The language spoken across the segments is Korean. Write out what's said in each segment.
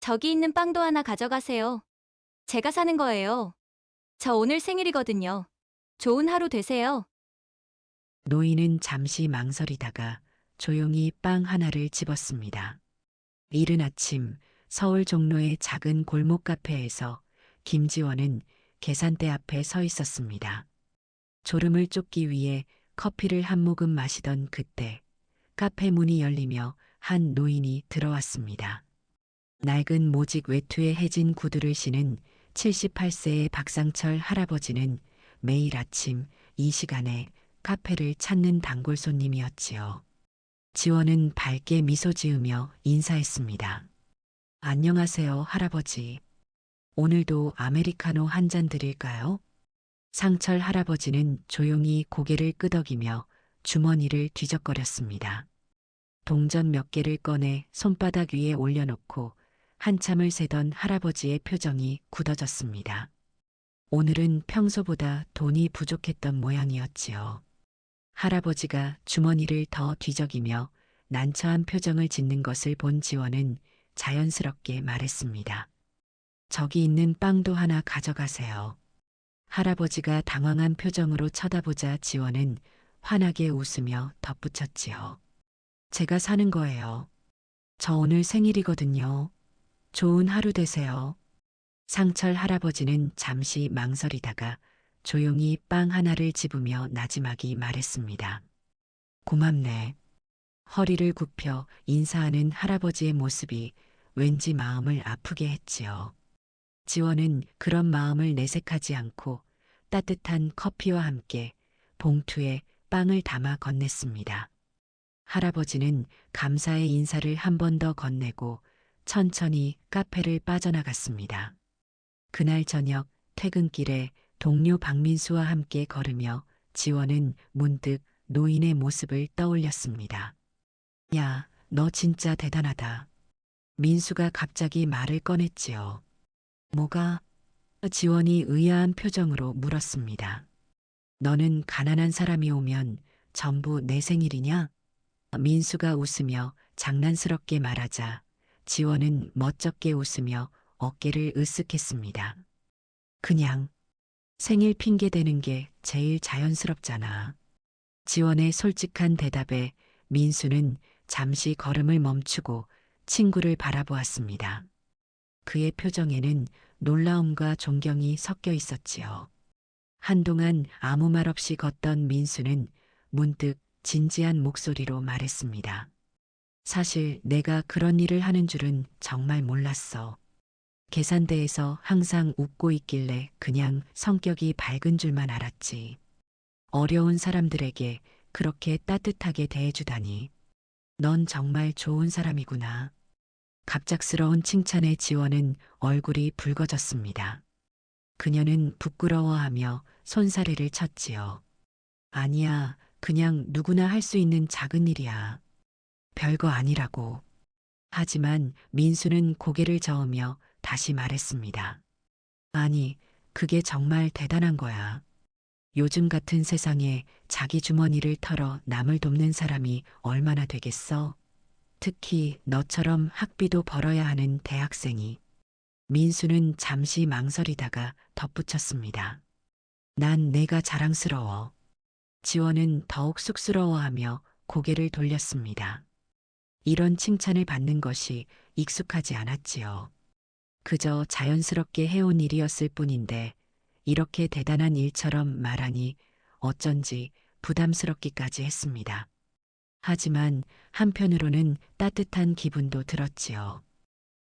저기 있는 빵도 하나 가져가세요. 제가 사는 거예요. 저 오늘 생일이거든요. 좋은 하루 되세요. 노인은 잠시 망설이다가 조용히 빵 하나를 집었습니다. 이른 아침 서울 종로의 작은 골목 카페에서 김지원은 계산대 앞에 서 있었습니다. 졸음을 쫓기 위해 커피를 한 모금 마시던 그때 카페 문이 열리며 한 노인이 들어왔습니다. 낡은 모직 외투에 해진 구두를 신은 78세의 박상철 할아버지는 매일 아침 이 시간에 카페를 찾는 단골 손님이었지요. 지원은 밝게 미소 지으며 인사했습니다. 안녕하세요, 할아버지. 오늘도 아메리카노 한 잔 드릴까요? 상철 할아버지는 조용히 고개를 끄덕이며 주머니를 뒤적거렸습니다. 동전 몇 개를 꺼내 손바닥 위에 올려놓고 한참을 세던 할아버지의 표정이 굳어졌습니다. 오늘은 평소보다 돈이 부족했던 모양이었지요. 할아버지가 주머니를 더 뒤적이며 난처한 표정을 짓는 것을 본 지원은 자연스럽게 말했습니다. 저기 있는 빵도 하나 가져가세요. 할아버지가 당황한 표정으로 쳐다보자 지원은 환하게 웃으며 덧붙였지요. 제가 사는 거예요. 저 오늘 생일이거든요. 좋은 하루 되세요. 상철 할아버지는 잠시 망설이다가 조용히 빵 하나를 집으며 나지막이 말했습니다. 고맙네. 허리를 굽혀 인사하는 할아버지의 모습이 왠지 마음을 아프게 했지요. 지원은 그런 마음을 내색하지 않고 따뜻한 커피와 함께 봉투에 빵을 담아 건넸습니다. 할아버지는 감사의 인사를 한 번 더 건네고 천천히 카페를 빠져나갔습니다. 그날 저녁 퇴근길에 동료 박민수와 함께 걸으며 지원은 문득 노인의 모습을 떠올렸습니다. 야, 너 진짜 대단하다. 민수가 갑자기 말을 꺼냈지요. 뭐가? 지원이 의아한 표정으로 물었습니다. 너는 가난한 사람이 오면 전부 내 생일이냐? 민수가 웃으며 장난스럽게 말하자 지원은 멋쩍게 웃으며 어깨를 으쓱했습니다. 그냥 생일 핑계 대는 게 제일 자연스럽잖아. 지원의 솔직한 대답에 민수는 잠시 걸음을 멈추고 친구를 바라보았습니다. 그의 표정에는 놀라움과 존경이 섞여 있었지요. 한동안 아무 말 없이 걷던 민수는 문득 진지한 목소리로 말했습니다. 사실 내가 그런 일을 하는 줄은 정말 몰랐어. 계산대에서 항상 웃고 있길래 그냥 성격이 밝은 줄만 알았지. 어려운 사람들에게 그렇게 따뜻하게 대해주다니. 넌 정말 좋은 사람이구나. 갑작스러운 칭찬에 지원은 얼굴이 붉어졌습니다. 그녀는 부끄러워하며 손사래를 쳤지요. 아니야, 그냥 누구나 할 수 있는 작은 일이야. 별거 아니라고. 하지만 민수는 고개를 저으며 다시 말했습니다. 아니, 그게 정말 대단한 거야. 요즘 같은 세상에 자기 주머니를 털어 남을 돕는 사람이 얼마나 되겠어? 특히 너처럼 학비도 벌어야 하는 대학생이. 민수는 잠시 망설이다가 덧붙였습니다. 난 내가 자랑스러워. 지원은 더욱 쑥스러워하며 고개를 돌렸습니다. 이런 칭찬을 받는 것이 익숙하지 않았지요. 그저 자연스럽게 해온 일이었을 뿐인데 이렇게 대단한 일처럼 말하니 어쩐지 부담스럽기까지 했습니다. 하지만 한편으로는 따뜻한 기분도 들었지요.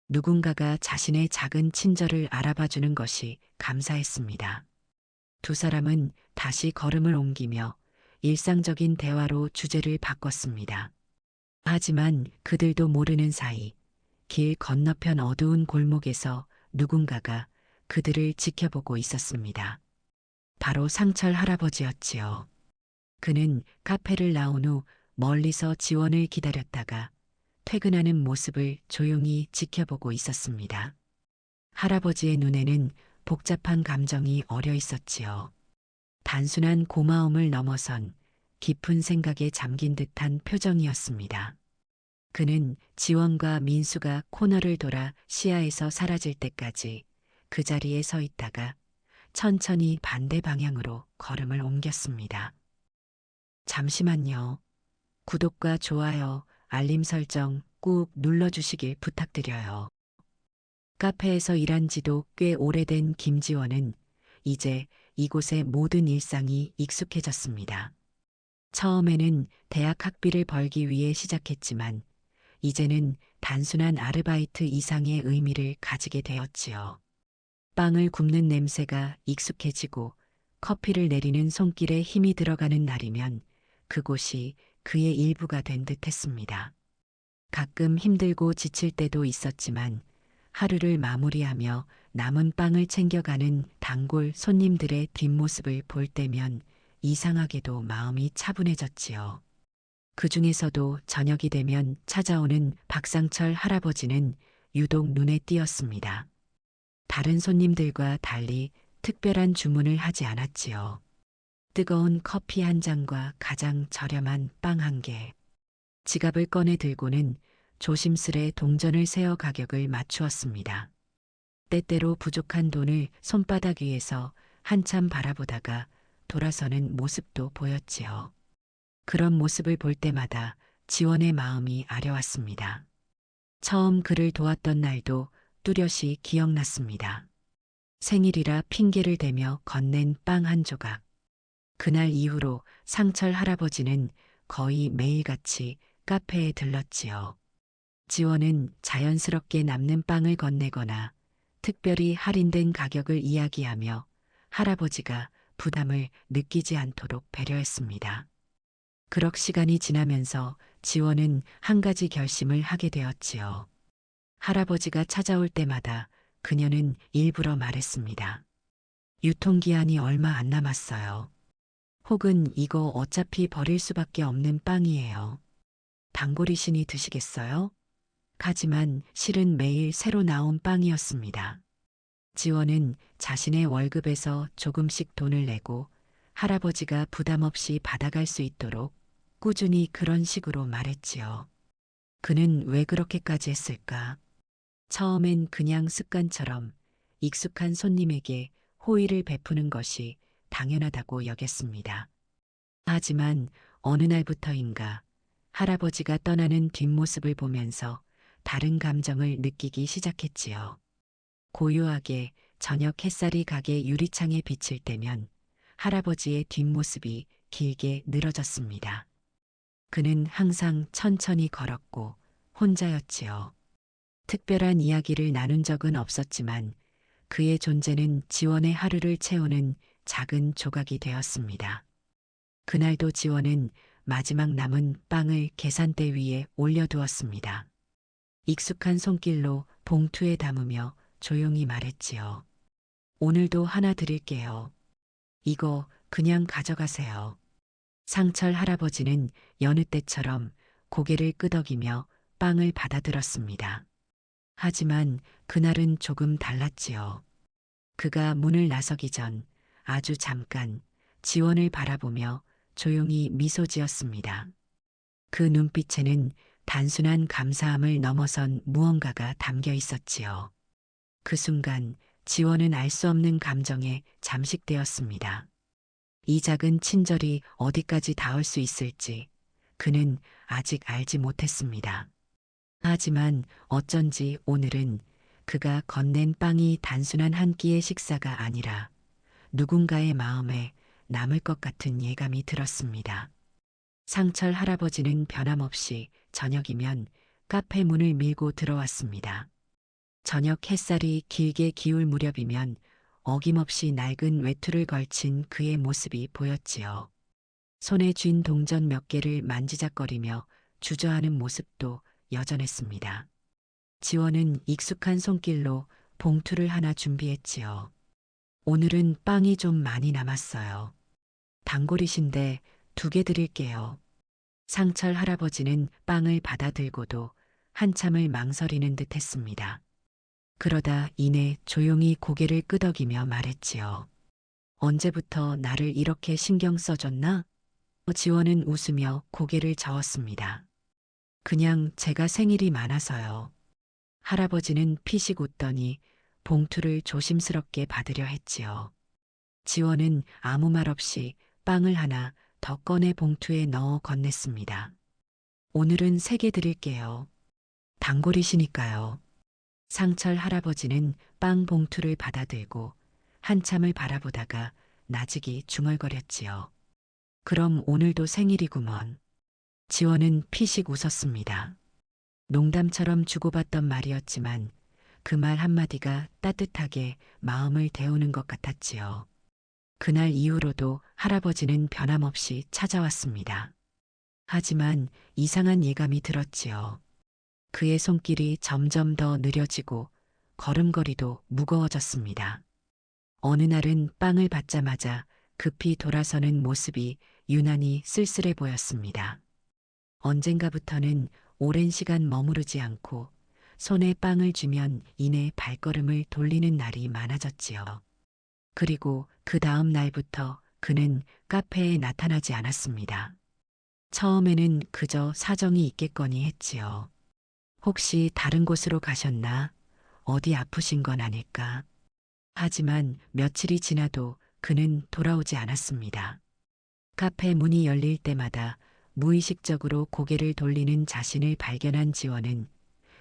누군가가 자신의 작은 친절을 알아봐 주는 것이 감사했습니다. 두 사람은 다시 걸음을 옮기며 일상적인 대화로 주제를 바꿨습니다. 하지만 그들도 모르는 사이 길 건너편 어두운 골목에서 누군가가 그들을 지켜보고 있었습니다. 바로 상철 할아버지였지요. 그는 카페를 나온 후 멀리서 지원을 기다렸다가 퇴근하는 모습을 조용히 지켜보고 있었습니다. 할아버지의 눈에는 복잡한 감정이 어려 있었지요. 단순한 고마움을 넘어선 깊은 생각에 잠긴 듯한 표정이었습니다. 그는 지원과 민수가 코너를 돌아 시야에서 사라질 때까지 그 자리에 서 있다가 천천히 반대 방향으로 걸음을 옮겼습니다. 잠시만요. 구독과 좋아요, 알림 설정 꾹 눌러주시길 부탁드려요. 카페에서 일한 지도 꽤 오래된 김지원은 이제 이곳의 모든 일상이 익숙해졌습니다. 처음에는 대학 학비를 벌기 위해 시작했지만 이제는 단순한 아르바이트 이상의 의미를 가지게 되었지요. 빵을 굽는 냄새가 익숙해지고 커피를 내리는 손길에 힘이 들어가는 날이면 그곳이 그의 일부가 된 듯했습니다. 가끔 힘들고 지칠 때도 있었지만 하루를 마무리하며 남은 빵을 챙겨가는 단골 손님들의 뒷모습을 볼 때면 이상하게도 마음이 차분해졌지요. 그 중에서도 저녁이 되면 찾아오는 박상철 할아버지는 유독 눈에 띄었습니다. 다른 손님들과 달리 특별한 주문을 하지 않았지요. 뜨거운 커피 한 잔과 가장 저렴한 빵 한 개. 지갑을 꺼내 들고는 조심스레 동전을 세어 가격을 맞추었습니다. 때때로 부족한 돈을 손바닥 위에서 한참 바라보다가 돌아서는 모습도 보였지요. 그런 모습을 볼 때마다 지원의 마음이 아려왔습니다. 처음 그를 도왔던 날도 뚜렷이 기억났습니다. 생일이라 핑계를 대며 건넨 빵 한 조각. 그날 이후로 상철 할아버지는 거의 매일같이 카페에 들렀지요. 지원은 자연스럽게 남는 빵을 건네거나 특별히 할인된 가격을 이야기하며 할아버지가 부담을 느끼지 않도록 배려했습니다. 그럭 시간이 지나면서 지원은 한 가지 결심을 하게 되었지요. 할아버지가 찾아올 때마다 그녀는 일부러 말했습니다. 유통기한이 얼마 안 남았어요. 혹은 이거 어차피 버릴 수밖에 없는 빵이에요. 단골이시니 드시겠어요? 하지만 실은 매일 새로 나온 빵이었습니다. 지원은 자신의 월급에서 조금씩 돈을 내고 할아버지가 부담 없이 받아갈 수 있도록 꾸준히 그런 식으로 말했지요. 그는 왜 그렇게까지 했을까? 처음엔 그냥 습관처럼 익숙한 손님에게 호의를 베푸는 것이 당연하다고 여겼습니다. 하지만 어느 날부터인가 할아버지가 떠나는 뒷모습을 보면서 다른 감정을 느끼기 시작했지요. 고요하게 저녁 햇살이 가게 유리창에 비칠 때면 할아버지의 뒷모습이 길게 늘어졌습니다. 그는 항상 천천히 걸었고 혼자였지요. 특별한 이야기를 나눈 적은 없었지만 그의 존재는 지원의 하루를 채우는 작은 조각이 되었습니다. 그날도 지원은 마지막 남은 빵을 계산대 위에 올려두었습니다. 익숙한 손길로 봉투에 담으며 조용히 말했지요. 오늘도 하나 드릴게요. 이거 그냥 가져가세요. 상철 할아버지는 여느 때처럼 고개를 끄덕이며 빵을 받아들었습니다. 하지만 그날은 조금 달랐지요. 그가 문을 나서기 전 아주 잠깐 지원을 바라보며 조용히 미소 지었습니다. 그 눈빛에는 단순한 감사함을 넘어선 무언가가 담겨 있었지요. 그 순간 지원은 알 수 없는 감정에 잠식되었습니다. 이 작은 친절이 어디까지 닿을 수 있을지 그는 아직 알지 못했습니다. 하지만 어쩐지 오늘은 그가 건넨 빵이 단순한 한 끼의 식사가 아니라 누군가의 마음에 남을 것 같은 예감이 들었습니다. 상철 할아버지는 변함없이 저녁이면 카페 문을 밀고 들어왔습니다. 저녁 햇살이 길게 기울 무렵이면 어김없이 낡은 외투를 걸친 그의 모습이 보였지요. 손에 쥔 동전 몇 개를 만지작거리며 주저하는 모습도 여전했습니다. 지원은 익숙한 손길로 봉투를 하나 준비했지요. 오늘은 빵이 좀 많이 남았어요. 단골이신데 2개 드릴게요. 상철 할아버지는 빵을 받아들고도 한참을 망설이는 듯 했습니다. 그러다 이내 조용히 고개를 끄덕이며 말했지요. 언제부터 나를 이렇게 신경 써줬나? 지원은 웃으며 고개를 저었습니다. 그냥 제가 생일이 많아서요. 할아버지는 피식 웃더니 봉투를 조심스럽게 받으려 했지요. 지원은 아무 말 없이 빵을 하나 더 꺼내 봉투에 넣어 건넸습니다. 오늘은 3개 드릴게요. 단골이시니까요. 상철 할아버지는 빵 봉투를 받아들고 한참을 바라보다가 나직이 중얼거렸지요. 그럼 오늘도 생일이구먼. 지원은 피식 웃었습니다. 농담처럼 주고받던 말이었지만 그 말 한마디가 따뜻하게 마음을 데우는 것 같았지요. 그날 이후로도 할아버지는 변함없이 찾아왔습니다. 하지만 이상한 예감이 들었지요. 그의 손길이 점점 더 느려지고 걸음걸이도 무거워졌습니다. 어느 날은 빵을 받자마자 급히 돌아서는 모습이 유난히 쓸쓸해 보였습니다. 언젠가부터는 오랜 시간 머무르지 않고 손에 빵을 쥐면 이내 발걸음을 돌리는 날이 많아졌지요. 그리고 그 다음 날부터 그는 카페에 나타나지 않았습니다. 처음에는 그저 사정이 있겠거니 했지요. 혹시 다른 곳으로 가셨나? 어디 아프신 건 아닐까? 하지만 며칠이 지나도 그는 돌아오지 않았습니다. 카페 문이 열릴 때마다 무의식적으로 고개를 돌리는 자신을 발견한 지원은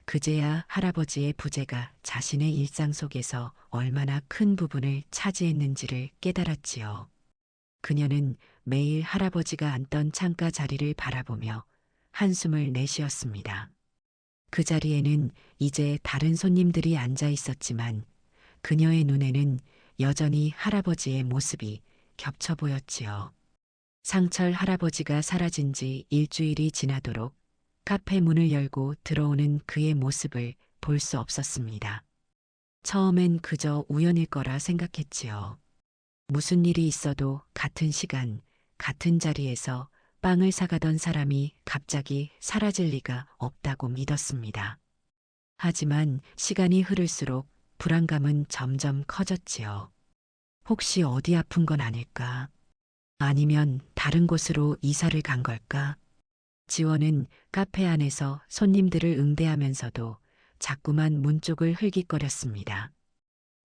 그제야 할아버지의 부재가 자신의 일상 속에서 얼마나 큰 부분을 차지했는지를 깨달았지요. 그녀는 매일 할아버지가 앉던 창가 자리를 바라보며 한숨을 내쉬었습니다. 그 자리에는 이제 다른 손님들이 앉아 있었지만 그녀의 눈에는 여전히 할아버지의 모습이 겹쳐 보였지요. 상철 할아버지가 사라진 지 일주일이 지나도록 카페 문을 열고 들어오는 그의 모습을 볼 수 없었습니다. 처음엔 그저 우연일 거라 생각했지요. 무슨 일이 있어도 같은 시간, 같은 자리에서 빵을 사가던 사람이 갑자기 사라질 리가 없다고 믿었습니다. 하지만 시간이 흐를수록 불안감은 점점 커졌지요. 혹시 어디 아픈 건 아닐까? 아니면 다른 곳으로 이사를 간 걸까? 지원은 카페 안에서 손님들을 응대하면서도 자꾸만 문 쪽을 흘깃거렸습니다.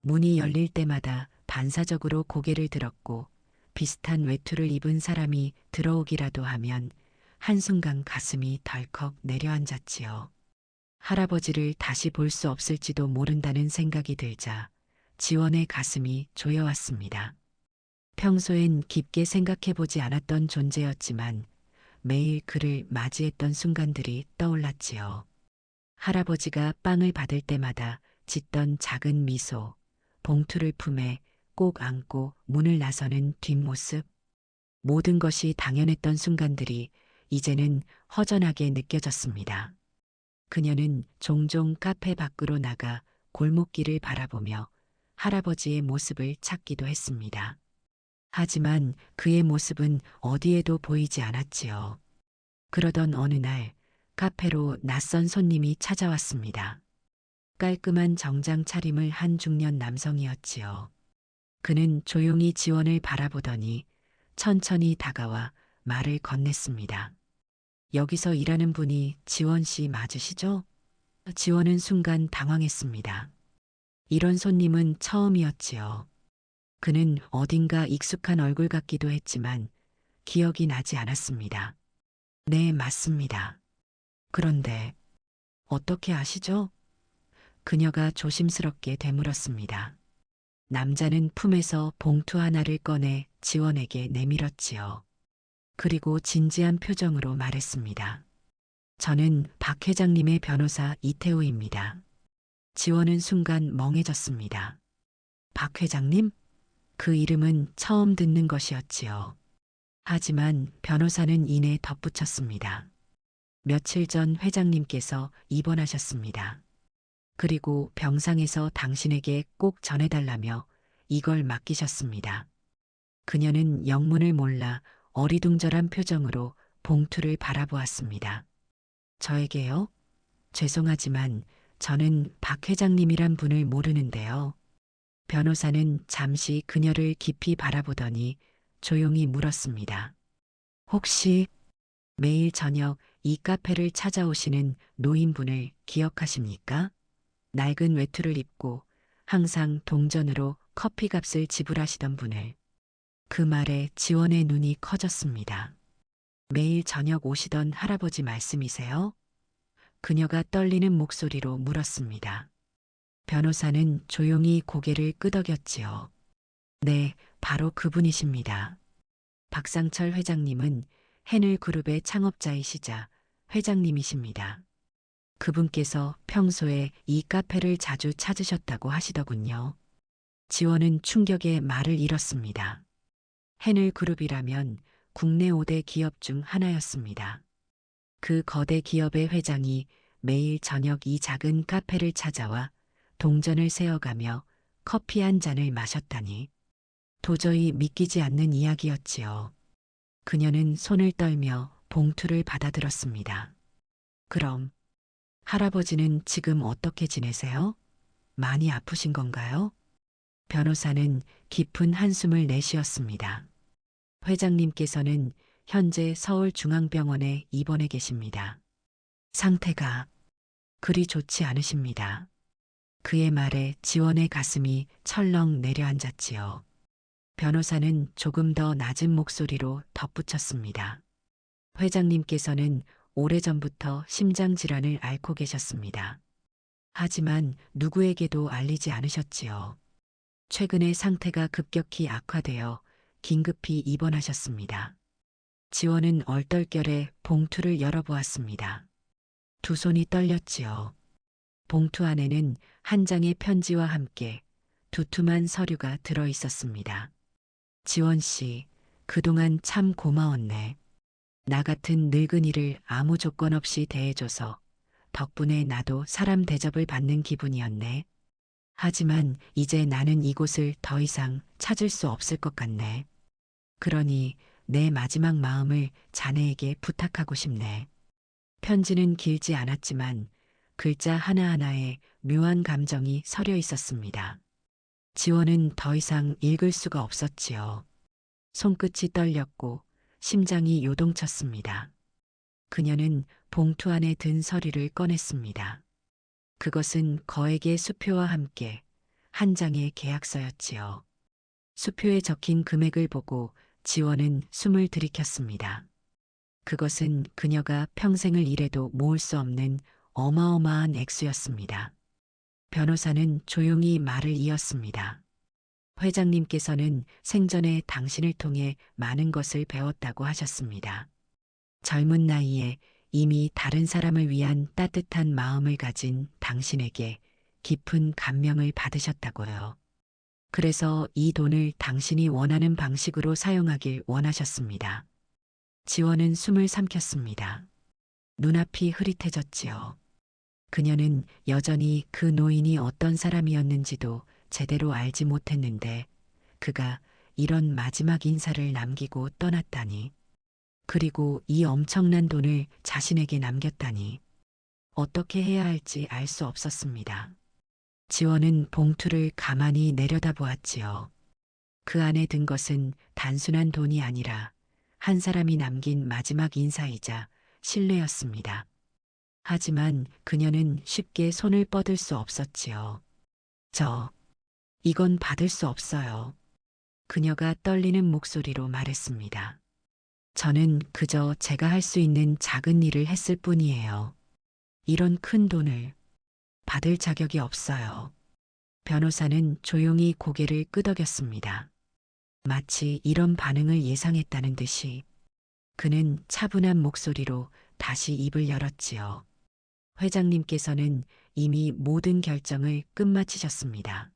문이 열릴 때마다 반사적으로 고개를 들었고 비슷한 외투를 입은 사람이 들어오기라도 하면 한순간 가슴이 덜컥 내려앉았지요. 할아버지를 다시 볼 수 없을지도 모른다는 생각이 들자 지원의 가슴이 조여왔습니다. 평소엔 깊게 생각해보지 않았던 존재였지만 매일 그를 맞이했던 순간들이 떠올랐지요. 할아버지가 빵을 받을 때마다 짓던 작은 미소, 봉투를 품에 꼭 안고 문을 나서는 뒷모습, 모든 것이 당연했던 순간들이 이제는 허전하게 느껴졌습니다. 그녀는 종종 카페 밖으로 나가 골목길을 바라보며 할아버지의 모습을 찾기도 했습니다. 하지만 그의 모습은 어디에도 보이지 않았지요. 그러던 어느 날 카페로 낯선 손님이 찾아왔습니다. 깔끔한 정장 차림을 한 중년 남성이었지요. 그는 조용히 지원을 바라보더니 천천히 다가와 말을 건넸습니다. 여기서 일하는 분이 지원 씨 맞으시죠? 지원은 순간 당황했습니다. 이런 손님은 처음이었지요. 그는 어딘가 익숙한 얼굴 같기도 했지만 기억이 나지 않았습니다. 네, 맞습니다. 그런데 어떻게 아시죠? 그녀가 조심스럽게 되물었습니다. 남자는 품에서 봉투 하나를 꺼내 지원에게 내밀었지요. 그리고 진지한 표정으로 말했습니다. 저는 박 회장님의 변호사 이태우입니다. 지원은 순간 멍해졌습니다. 박 회장님? 그 이름은 처음 듣는 것이었지요. 하지만 변호사는 이내 덧붙였습니다. 며칠 전 회장님께서 입원하셨습니다. 그리고 병상에서 당신에게 꼭 전해달라며 이걸 맡기셨습니다. 그녀는 영문을 몰라 어리둥절한 표정으로 봉투를 바라보았습니다. 저에게요? 죄송하지만 저는 박 회장님이란 분을 모르는데요. 변호사는 잠시 그녀를 깊이 바라보더니 조용히 물었습니다. 혹시 매일 저녁 이 카페를 찾아오시는 노인분을 기억하십니까? 낡은 외투를 입고 항상 동전으로 커피값을 지불하시던 분을. 그 말에 지원의 눈이 커졌습니다. 매일 저녁 오시던 할아버지 말씀이세요? 그녀가 떨리는 목소리로 물었습니다. 변호사는 조용히 고개를 끄덕였지요. 네, 바로 그분이십니다. 박상철 회장님은 해늘 그룹의 창업자이시자 회장님이십니다. 그분께서 평소에 이 카페를 자주 찾으셨다고 하시더군요. 지원은 충격에 말을 잃었습니다. 해늘 그룹이라면 국내 5대 기업 중 하나였습니다. 그 거대 기업의 회장이 매일 저녁 이 작은 카페를 찾아와 동전을 세어가며 커피 한 잔을 마셨다니 도저히 믿기지 않는 이야기였지요. 그녀는 손을 떨며 봉투를 받아들었습니다. 그럼 할아버지는 지금 어떻게 지내세요? 많이 아프신 건가요? 변호사는 깊은 한숨을 내쉬었습니다. 회장님께서는 현재 서울중앙병원에 입원해 계십니다. 상태가 그리 좋지 않으십니다. 그의 말에 지원의 가슴이 철렁 내려앉았지요. 변호사는 조금 더 낮은 목소리로 덧붙였습니다. 회장님께서는 오래전부터 심장질환을 앓고 계셨습니다. 하지만 누구에게도 알리지 않으셨지요. 최근에 상태가 급격히 악화되어 긴급히 입원하셨습니다. 지원은 얼떨결에 봉투를 열어보았습니다. 두 손이 떨렸지요. 봉투 안에는 한 장의 편지와 함께 두툼한 서류가 들어 있었습니다. 지원 씨, 그동안 참 고마웠네. 나 같은 늙은이를 아무 조건 없이 대해줘서 덕분에 나도 사람 대접을 받는 기분이었네. 하지만 이제 나는 이곳을 더 이상 찾을 수 없을 것 같네. 그러니 내 마지막 마음을 자네에게 부탁하고 싶네. 편지는 길지 않았지만 글자 하나하나에 묘한 감정이 서려 있었습니다. 지원은 더 이상 읽을 수가 없었지요. 손끝이 떨렸고 심장이 요동쳤습니다. 그녀는 봉투 안에 든 서류를 꺼냈습니다. 그것은 거액의 수표와 함께 한 장의 계약서였지요. 수표에 적힌 금액을 보고 지원은 숨을 들이켰습니다. 그것은 그녀가 평생을 일해도 모을 수 없는 어마어마한 액수였습니다. 변호사는 조용히 말을 이었습니다. 회장님께서는 생전에 당신을 통해 많은 것을 배웠다고 하셨습니다. 젊은 나이에 이미 다른 사람을 위한 따뜻한 마음을 가진 당신에게 깊은 감명을 받으셨다고요. 그래서 이 돈을 당신이 원하는 방식으로 사용하길 원하셨습니다. 지원은 숨을 삼켰습니다. 눈앞이 흐릿해졌지요. 그녀는 여전히 그 노인이 어떤 사람이었는지도 제대로 알지 못했는데 그가 이런 마지막 인사를 남기고 떠났다니. 그리고 이 엄청난 돈을 자신에게 남겼다니. 어떻게 해야 할지 알 수 없었습니다. 지원은 봉투를 가만히 내려다보았지요. 그 안에 든 것은 단순한 돈이 아니라 한 사람이 남긴 마지막 인사이자 신뢰였습니다. 하지만 그녀는 쉽게 손을 뻗을 수 없었지요. 이건 받을 수 없어요. 그녀가 떨리는 목소리로 말했습니다. 저는 그저 제가 할 수 있는 작은 일을 했을 뿐이에요. 이런 큰 돈을 받을 자격이 없어요. 변호사는 조용히 고개를 끄덕였습니다. 마치 이런 반응을 예상했다는 듯이 그는 차분한 목소리로 다시 입을 열었지요. 회장님께서는 이미 모든 결정을 끝마치셨습니다.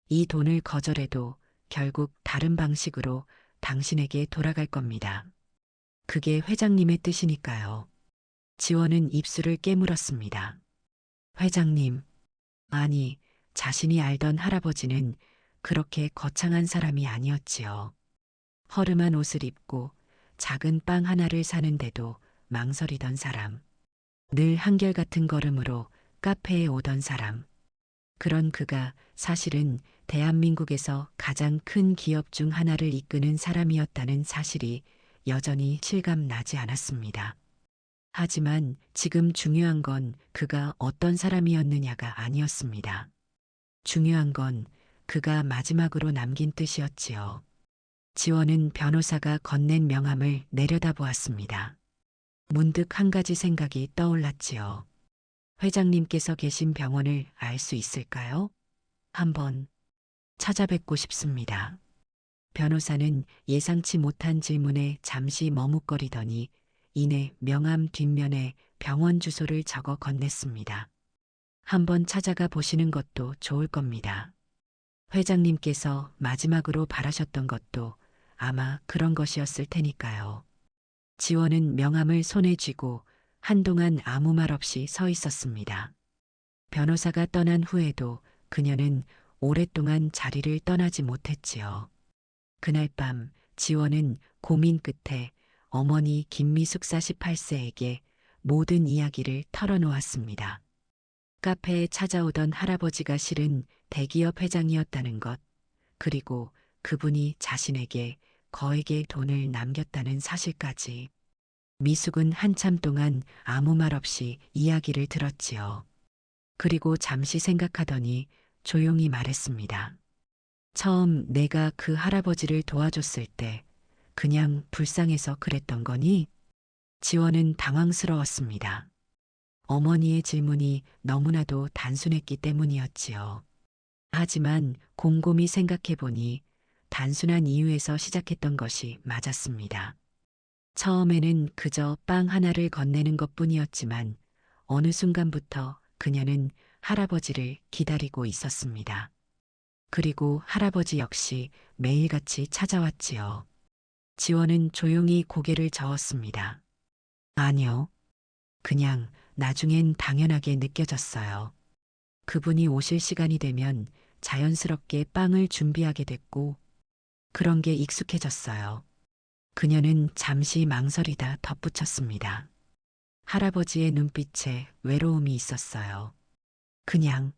이 돈을 거절해도 결국 다른 방식으로 당신에게 돌아갈 겁니다. 그게 회장님의 뜻이니까요. 지원은 입술을 깨물었습니다. 회장님, 아니, 자신이 알던 할아버지는 그렇게 거창한 사람이 아니었지요. 허름한 옷을 입고 작은 빵 하나를 사는데도 망설이던 사람. 늘 한결같은 걸음으로 카페에 오던 사람. 그런 그가 사실은 대한민국에서 가장 큰 기업 중 하나를 이끄는 사람이었다는 사실이 여전히 실감 나지 않았습니다. 하지만 지금 중요한 건 그가 어떤 사람이었느냐가 아니었습니다. 중요한 건 그가 마지막으로 남긴 뜻이었지요. 지원은 변호사가 건넨 명함을 내려다보았습니다. 문득 한 가지 생각이 떠올랐지요. 회장님께서 계신 병원을 알 수 있을까요? 한번 찾아뵙고 싶습니다. 변호사는 예상치 못한 질문에 잠시 머뭇거리더니 이내 명함 뒷면에 병원 주소를 적어 건넸습니다. 한번 찾아가 보시는 것도 좋을 겁니다. 회장님께서 마지막으로 바라셨던 것도 아마 그런 것이었을 테니까요. 지원은 명함을 손에 쥐고 한동안 아무 말 없이 서 있었습니다. 변호사가 떠난 후에도 그녀는 오랫동안 자리를 떠나지 못했지요. 그날 밤 지원은 고민 끝에 어머니 김미숙 48세에게 모든 이야기를 털어놓았습니다. 카페에 찾아오던 할아버지가 실은 대기업 회장이었다는 것, 그리고 그분이 자신에게 거액의 돈을 남겼다는 사실까지. 미숙은 한참 동안 아무 말 없이 이야기를 들었지요. 그리고 잠시 생각하더니 조용히 말했습니다. 처음 내가 그 할아버지를 도와줬을 때 그냥 불쌍해서 그랬던 거니? 지원은 당황스러웠습니다. 어머니의 질문이 너무나도 단순했기 때문이었지요. 하지만 곰곰이 생각해보니 단순한 이유에서 시작했던 것이 맞았습니다. 처음에는 그저 빵 하나를 건네는 것뿐이었지만 어느 순간부터 그녀는 할아버지를 기다리고 있었습니다. 그리고 할아버지 역시 매일같이 찾아왔지요. 지원은 조용히 고개를 저었습니다. 아니요. 그냥 나중엔 당연하게 느껴졌어요. 그분이 오실 시간이 되면 자연스럽게 빵을 준비하게 됐고 그런 게 익숙해졌어요. 그녀는 잠시 망설이다 덧붙였습니다. 할아버지의 눈빛에 외로움이 있었어요. 그냥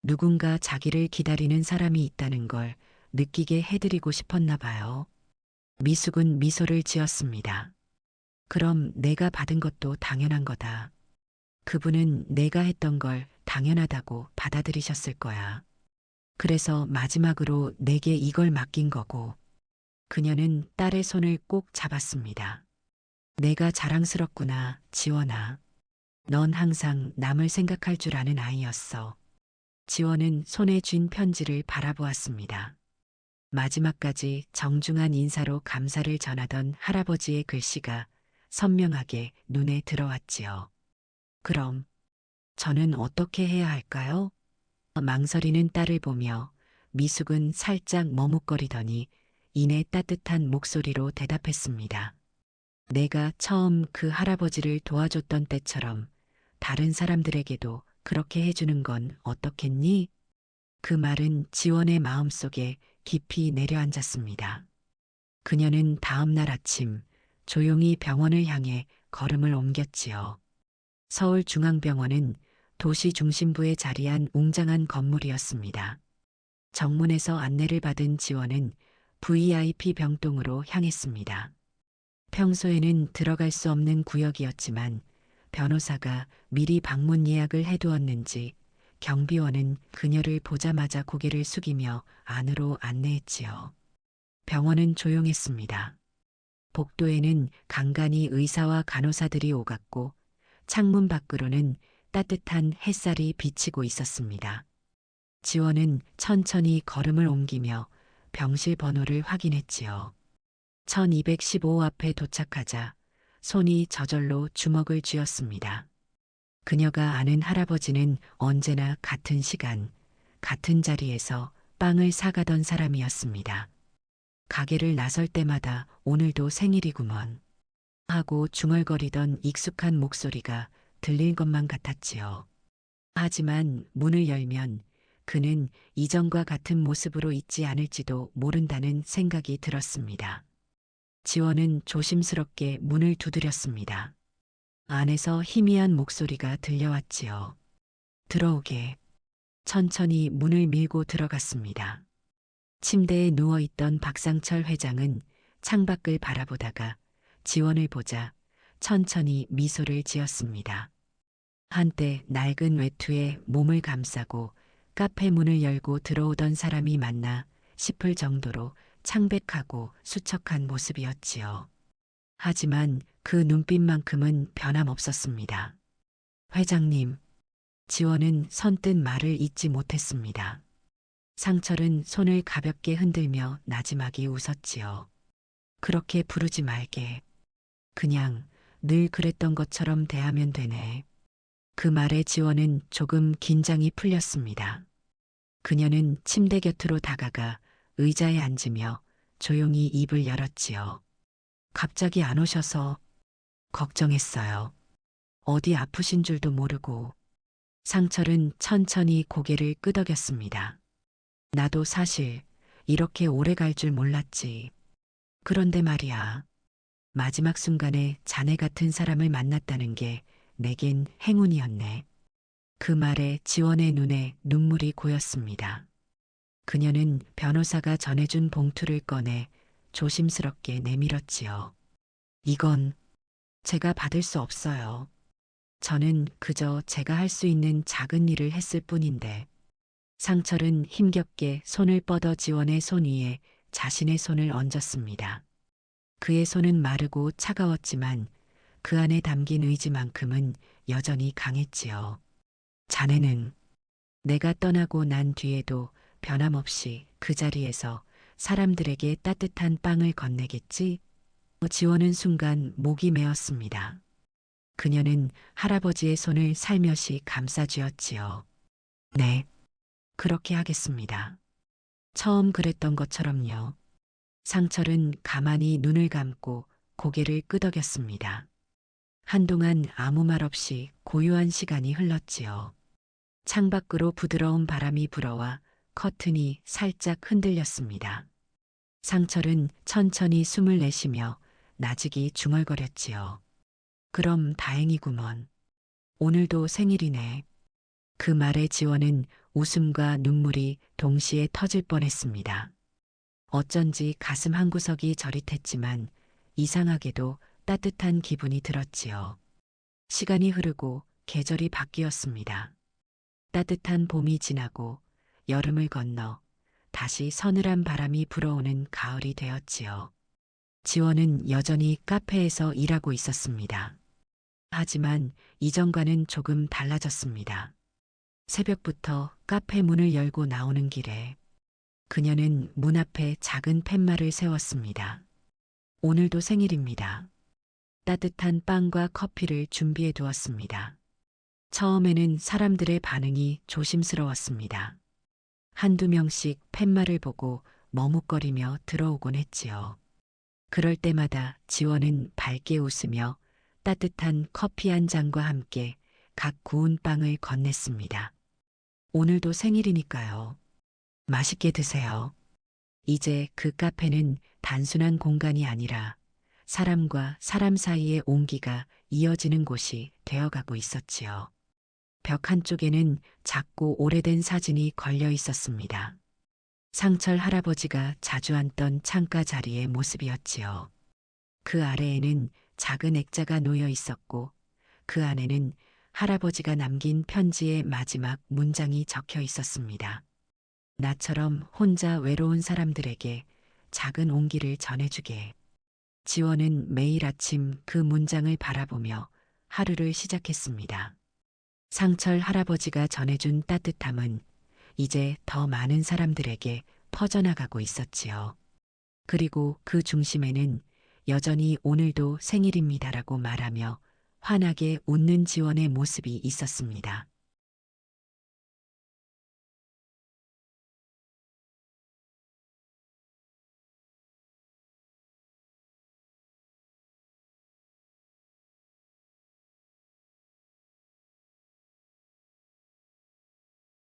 누군가 자기를 기다리는 사람이 있다는 걸 느끼게 해드리고 싶었나 봐요. 미숙은 미소를 지었습니다. 그럼 내가 받은 것도 당연한 거다. 그분은 내가 했던 걸 당연하다고 받아들이셨을 거야. 그래서 마지막으로 내게 이걸 맡긴 거고. 그녀는 딸의 손을 꼭 잡았습니다. 내가 자랑스럽구나, 지원아. 넌 항상 남을 생각할 줄 아는 아이였어. 지원은 손에 쥔 편지를 바라보았습니다. 마지막까지 정중한 인사로 감사를 전하던 할아버지의 글씨가 선명하게 눈에 들어왔지요. 그럼 저는 어떻게 해야 할까요? 망설이는 딸을 보며 미숙은 살짝 머뭇거리더니 이내 따뜻한 목소리로 대답했습니다. 내가 처음 그 할아버지를 도와줬던 때처럼 다른 사람들에게도 그렇게 해주는 건 어떻겠니? 그 말은 지원의 마음속에 깊이 내려앉았습니다. 그녀는 다음 날 아침 조용히 병원을 향해 걸음을 옮겼지요. 서울중앙병원은 도시 중심부에 자리한 웅장한 건물이었습니다. 정문에서 안내를 받은 지원은 VIP 병동으로 향했습니다. 평소에는 들어갈 수 없는 구역이었지만 변호사가 미리 방문 예약을 해두었는지 경비원은 그녀를 보자마자 고개를 숙이며 안으로 안내했지요. 병원은 조용했습니다. 복도에는 간간히 의사와 간호사들이 오갔고 창문 밖으로는 따뜻한 햇살이 비치고 있었습니다. 지원은 천천히 걸음을 옮기며 병실 번호를 확인했지요. 1215 앞에 도착하자 손이 저절로 주먹을 쥐었습니다. 그녀가 아는 할아버지는 언제나 같은 시간, 같은 자리에서 빵을 사가던 사람이었습니다. 가게를 나설 때마다 오늘도 생일이구먼 하고 중얼거리던 익숙한 목소리가 들릴 것만 같았지요. 하지만 문을 열면 그는 이전과 같은 모습으로 있지 않을지도 모른다는 생각이 들었습니다. 지원은 조심스럽게 문을 두드렸습니다. 안에서 희미한 목소리가 들려왔지요. 들어오게. 천천히 문을 밀고 들어갔습니다. 침대에 누워있던 박상철 회장은 창밖을 바라보다가 지원을 보자 천천히 미소를 지었습니다. 한때 낡은 외투에 몸을 감싸고 카페 문을 열고 들어오던 사람이 맞나 싶을 정도로 창백하고 수척한 모습이었지요. 하지만 그 눈빛만큼은 변함없었습니다. 회장님, 지원은 선뜻 말을 잇지 못했습니다. 상철은 손을 가볍게 흔들며 나지막이 웃었지요. 그렇게 부르지 말게. 그냥 늘 그랬던 것처럼 대하면 되네. 그 말에 지원은 조금 긴장이 풀렸습니다. 그녀는 침대 곁으로 다가가 의자에 앉으며 조용히 입을 열었지요. 갑자기 안 오셔서 걱정했어요. 어디 아프신 줄도 모르고. 상철은 천천히 고개를 끄덕였습니다. 나도 사실 이렇게 오래 갈 줄 몰랐지. 그런데 말이야. 마지막 순간에 자네 같은 사람을 만났다는 게 내겐 행운이었네. 그 말에 지원의 눈에 눈물이 고였습니다. 그녀는 변호사가 전해준 봉투를 꺼내 조심스럽게 내밀었지요. 이건 제가 받을 수 없어요. 저는 그저 제가 할 수 있는 작은 일을 했을 뿐인데. 상철은 힘겹게 손을 뻗어 지원의 손 위에 자신의 손을 얹었습니다. 그의 손은 마르고 차가웠지만 그 안에 담긴 의지만큼은 여전히 강했지요. 자네는 내가 떠나고 난 뒤에도 변함없이 그 자리에서 사람들에게 따뜻한 빵을 건네겠지? 지원은 순간 목이 메었습니다. 그녀는 할아버지의 손을 살며시 감싸쥐었지요. 네, 그렇게 하겠습니다. 처음 그랬던 것처럼요. 상철은 가만히 눈을 감고 고개를 끄덕였습니다. 한동안 아무 말 없이 고요한 시간이 흘렀지요. 창밖으로 부드러운 바람이 불어와 커튼이 살짝 흔들렸습니다. 상철은 천천히 숨을 내쉬며 나직이 중얼거렸지요. 그럼 다행이구먼. 오늘도 생일이네. 그 말에 지원은 웃음과 눈물이 동시에 터질 뻔했습니다. 어쩐지 가슴 한구석이 저릿했지만 이상하게도 따뜻한 기분이 들었지요. 시간이 흐르고 계절이 바뀌었습니다. 따뜻한 봄이 지나고 여름을 건너 다시 서늘한 바람이 불어오는 가을이 되었지요. 지원은 여전히 카페에서 일하고 있었습니다. 하지만 이전과는 조금 달라졌습니다. 새벽부터 카페 문을 열고 나오는 길에 그녀는 문 앞에 작은 팻말을 세웠습니다. 오늘도 생일입니다. 따뜻한 빵과 커피를 준비해 두었습니다. 처음에는 사람들의 반응이 조심스러웠습니다. 한두 명씩 팻말을 보고 머뭇거리며 들어오곤 했지요. 그럴 때마다 지원은 밝게 웃으며 따뜻한 커피 한 잔과 함께 각 구운 빵을 건넸습니다. 오늘도 생일이니까요. 맛있게 드세요. 이제 그 카페는 단순한 공간이 아니라 사람과 사람 사이의 온기가 이어지는 곳이 되어가고 있었지요. 벽 한쪽에는 작고 오래된 사진이 걸려 있었습니다. 상철 할아버지가 자주 앉던 창가 자리의 모습이었지요. 그 아래에는 작은 액자가 놓여 있었고 그 안에는 할아버지가 남긴 편지의 마지막 문장이 적혀 있었습니다. 나처럼 혼자 외로운 사람들에게 작은 온기를 전해주게. 지원은 매일 아침 그 문장을 바라보며 하루를 시작했습니다. 상철 할아버지가 전해준 따뜻함은 이제 더 많은 사람들에게 퍼져나가고 있었지요. 그리고 그 중심에는 여전히 오늘도 생일입니다라고 말하며 환하게 웃는 지원의 모습이 있었습니다.